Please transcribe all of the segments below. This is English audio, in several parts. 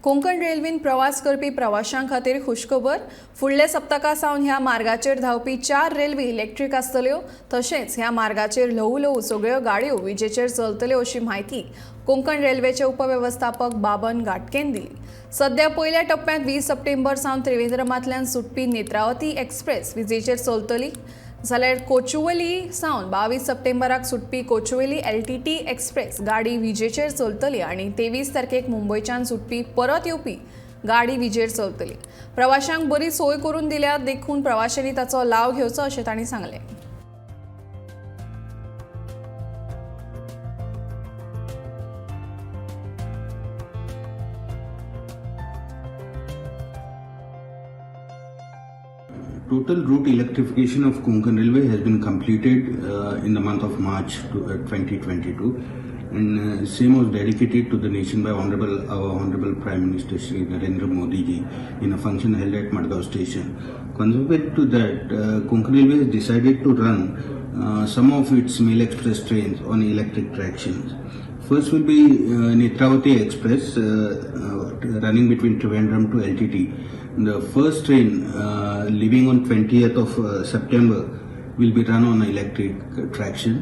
कोंकण रेल्वेन प्रवास करपी प्रवाशांक खातीर खुशखबर. फुडल्या सप्तका सावन ह्या मार्गाचेर धावपी 4 रेल्वे इलेक्ट्रीक आसतल्यो. तशेंच ह्या मार्गाचेर ल्हवू ल्हवू सगळ्यो गाडयो विजेचेर चलतल्यो अशी माहिती कोंकण रेल्वेचे उपवेवस्थापक बाबन घाटकेन दिली. सध्या पयल्या टप्प्यांत 20 सप्टेंबर सावन त्रिवेंद्रमांतल्यान सुटपी नेत्रावती एक्सप्रेस विजेचेर चलतली. जाल्यार कोचुवेली सावन 22 सप्टेंबराक सुटपी कोचुवेली LTT एक्सप्रेस गाडी विजेचेर चलतली आनी 23 तारखेक मुंबयच्यान सुटपी परत येवपी गाडी विजेर चलतली. प्रवाशांक बरी सोय करून दिल्या देखून प्रवाशांनी ताचो लाव घेवचो अशें तांणी सांगलें. Total route electrification of Konkan Railway has been completed in the month of March 2022, and same was dedicated to the nation by our Honorable Prime Minister Shri Narendra Modi ji in a function held at Madgaon Station. Consequent to that, Konkan Railway has decided to run some of its mail express trains on electric tractions. First will be Netravati Express running between Trivandrum to LTT. The first train leaving on 20th of September will be run on electric traction,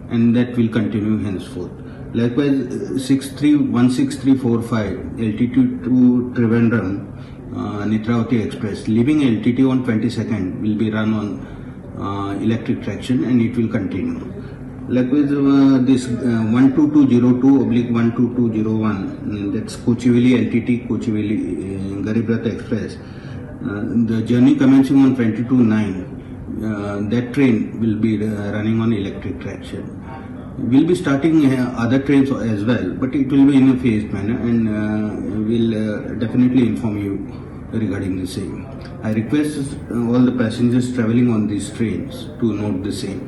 and that will continue henceforth. Likewise, 16345 LTT to Trivandrum Netravati Express leaving LTT on 22nd will be run on electric traction, and it will continue. Likewise, this 12202/12201, that's Kochuveli LTT Kochuveli Garib Rath Express. The journey commencing on 22/9, that train will be running on electric traction. We'll be starting other trains as well, but it will be in a phased manner, and we'll definitely inform you regarding the same. I request all the passengers traveling on these trains to note the same.